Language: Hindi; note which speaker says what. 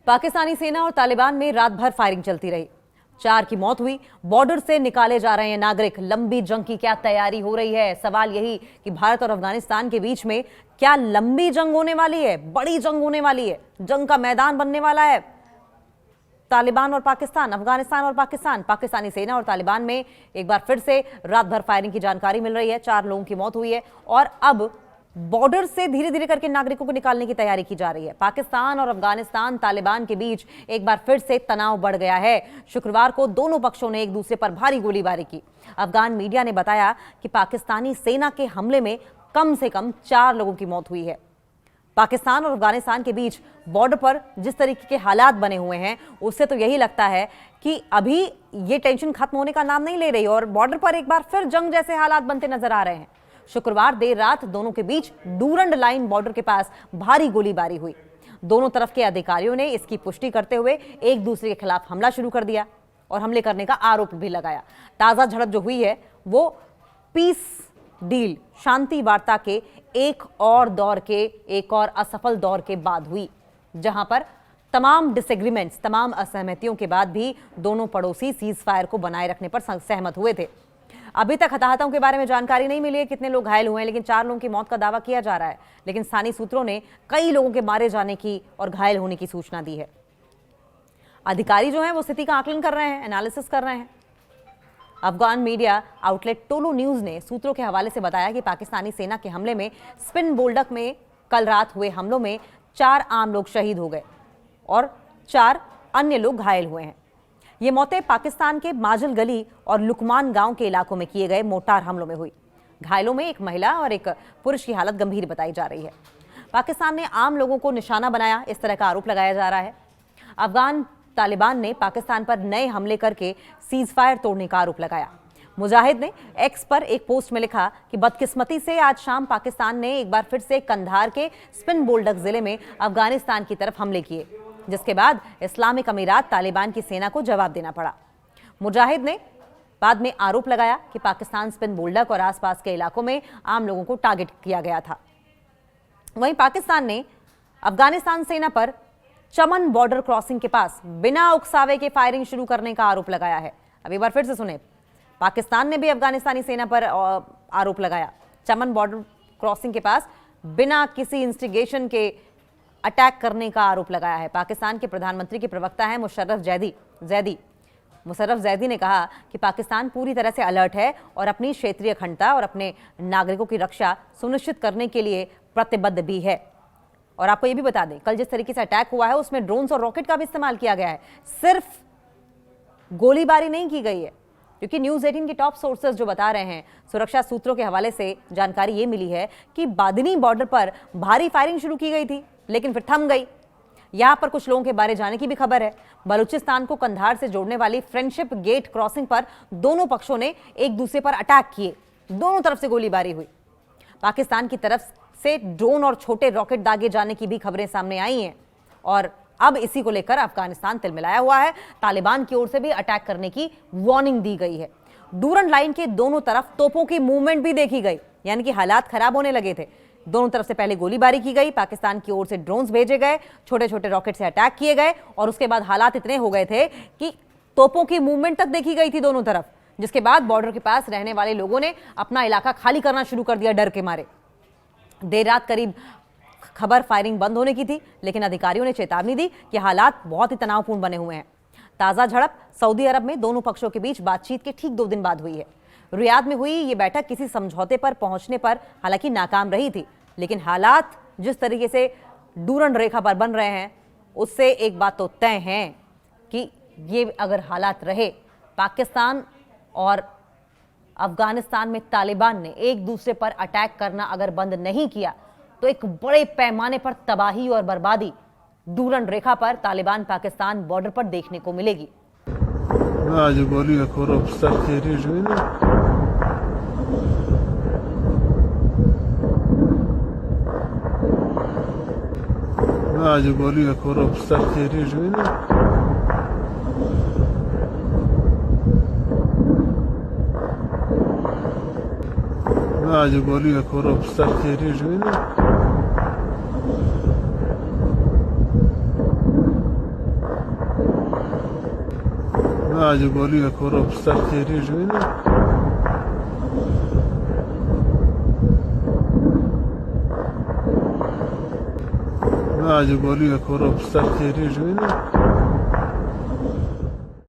Speaker 1: पाकिस्तानी सेना और तालिबान में रात भर फायरिंग चलती रही। 4 की मौत हुई। बॉर्डर से निकाले जा रहे हैं नागरिक। लंबी जंग की क्या तैयारी हो रही है? सवाल यही कि भारत और अफगानिस्तान के बीच में क्या लंबी जंग होने वाली है, बड़ी जंग होने वाली है, जंग का मैदान बनने वाला है तालिबान और पाकिस्तान, अफगानिस्तान और पाकिस्तान। पाकिस्तानी सेना और तालिबान में एक बार फिर से रात भर फायरिंग की जानकारी मिल रही है। 4 लोगों की मौत हुई है और अब बॉर्डर से धीरे धीरे करके नागरिकों को निकालने की तैयारी की जा रही है। पाकिस्तान और अफगानिस्तान तालिबान के बीच एक बार फिर से तनाव बढ़ गया है। शुक्रवार को दोनों पक्षों ने एक दूसरे पर भारी गोलीबारी की। अफगान मीडिया ने बताया कि पाकिस्तानी सेना के हमले में कम से कम 4 लोगों की मौत हुई है। पाकिस्तान और अफगानिस्तान के बीच बॉर्डर पर जिस तरीके के हालात बने हुए हैं उससे तो यही लगता है कि अभी ये टेंशन खत्म होने का नाम नहीं ले रही और बॉर्डर पर एक बार फिर जंग जैसे हालात बनते नजर आ रहे हैं। शुक्रवार देर रात दोनों के बीच डूरंड लाइन बॉर्डर के पास भारी गोलीबारी हुई। दोनों तरफ के अधिकारियों ने इसकी पुष्टि करते हुए एक दूसरे के खिलाफ हमला शुरू कर दिया और हमले करने का आरोप भी लगाया। ताजा झड़प जो हुई है वो पीस डील, शांति वार्ता के एक और असफल दौर के बाद हुई, जहां पर तमाम डिसएग्रीमेंट्स, तमाम असहमतियों के बाद भी दोनों पड़ोसी सीज फायर को बनाए रखने पर सहमत हुए थे। अभी तक हताहतों के बारे में जानकारी नहीं मिली है, कितने लोग घायल हुए हैं, लेकिन 4 लोगों की मौत का दावा किया जा रहा है। लेकिन स्थानीय सूत्रों ने कई लोगों के मारे जाने की और घायल होने की सूचना दी है। अधिकारी जो हैं वो स्थिति का आकलन कर रहे हैं, एनालिसिस कर रहे हैं। Afghan media outlet Tolo news ने सूत्रों के हवाले से बताया कि पाकिस्तानी सेना के हमले में स्पिन बोल्डक में कल रात हुए हमलों में 4 आम लोग शहीद हो गए और 4 अन्य लोग घायल हुए हैं। ये मौतें पाकिस्तान के माजल गली और लुकमान गांव के इलाकों में किए गए मोर्टार हमलों में हुई। घायलों में एक महिला और एक पुरुष की हालत गंभीर बताई जा रही है। पाकिस्तान ने आम लोगों को निशाना बनाया, इस तरह का आरोप लगाया जा रहा है। अफगान तालिबान ने पाकिस्तान पर नए हमले करके सीज फायर तोड़ने का आरोप लगाया। मुजाहिद ने एक्स पर एक पोस्ट में लिखा कि बदकिस्मती से आज शाम पाकिस्तान ने एक बार फिर से कंधार के स्पिन बोल्डक जिले में अफगानिस्तान की तरफ हमले किए, जिसके बाद इस्लामिक अमीरात तालिबान की सेना को जवाब देना पड़ा। मुजाहिद ने बाद में आरोप लगाया कि पाकिस्तान स्पिन बोल्डक और आसपास के इलाकों में आम लोगों को टारगेट किया गया था। वहीं पाकिस्तान ने अफगानिस्तान सेना पर चमन बॉर्डर क्रॉसिंग के पास बिना उकसावे के फायरिंग शुरू करने का आरोप लगाया है। अब एक बार फिर से सुने, पाकिस्तान ने भी अफगानिस्तानी सेना पर आरोप लगाया। चमन बॉर्डर क्रॉसिंग के पास बिना किसी इंस्टिगेशन के अटैक करने का आरोप लगाया है। पाकिस्तान के प्रधानमंत्री के प्रवक्ता हैं मुशर्रफ जैदी ने कहा कि पाकिस्तान पूरी तरह से अलर्ट है और अपनी क्षेत्रीय अखंडता और अपने नागरिकों की रक्षा सुनिश्चित करने के लिए प्रतिबद्ध भी है। और आपको ये भी बता दें, कल जिस तरीके से अटैक हुआ है उसमें ड्रोन्स और रॉकेट का भी इस्तेमाल किया गया है, सिर्फ गोलीबारी नहीं की गई है। क्योंकि न्यूज़ 18 की टॉप सोर्सेज जो बता रहे हैं, सुरक्षा सूत्रों के हवाले से जानकारी ये मिली है कि बादनी बॉर्डर पर भारी फायरिंग शुरू की गई थी लेकिन फिर थम गई। यहां पर कुछ लोगों के मारे जाने की भी खबर है। बलूचिस्तान को कंधार से जोड़ने वाली फ्रेंडशिप गेट क्रॉसिंग पर दोनों पक्षों ने एक दूसरे पर अटैक किए, दोनों तरफ से गोलीबारी हुई। पाकिस्तान की तरफ से ड्रोन और छोटे रॉकेट दागे जाने की भी खबरें सामने आई हैं और अब इसी को लेकर अफगानिस्तान तिलमिलाया हुआ है। तालिबान की ओर से भी अटैक करने की वार्निंग दी गई है। डूरंड लाइन के दोनों तरफ तोपों की मूवमेंट भी देखी गई, यानी कि हालात खराब होने लगे थे। दोनों तरफ से पहले गोलीबारी की गई, पाकिस्तान की ओर से ड्रोन्स भेजे गए, छोटे छोटे रॉकेट से अटैक किए गए और उसके बाद हालात इतने हो गए थे कि तोपों की मूवमेंट तक देखी गई थी दोनों तरफ, जिसके बाद बॉर्डर के पास रहने वाले लोगों ने अपना इलाका खाली करना शुरू कर दिया डर के मारे। देर रात करीब खबर फायरिंग बंद होने की थी, लेकिन अधिकारियों ने चेतावनी दी कि हालात बहुत ही तनावपूर्ण बने हुए हैं। ताजा झड़प सऊदी अरब में दोनों पक्षों के बीच बातचीत के ठीक 2 दिन बाद हुई है। रियाद में हुई ये बैठक किसी समझौते पर पहुंचने पर हालांकि नाकाम रही थी, लेकिन हालात जिस तरीके से डूरंड रेखा पर बन रहे हैं उससे एक बात तो तय है कि ये अगर हालात रहे, पाकिस्तान और अफगानिस्तान में तालिबान ने एक दूसरे पर अटैक करना अगर बंद नहीं किया तो एक बड़े पैमाने पर तबाही और बर्बादी डूरंड रेखा पर तालिबान पाकिस्तान बॉर्डर पर देखने को मिलेगी।
Speaker 2: आज गोली का खोरो सर तेरी जो है ना आज गोली खोरो सर तेरी जुई आज गोली खोरो सर तेरी जुई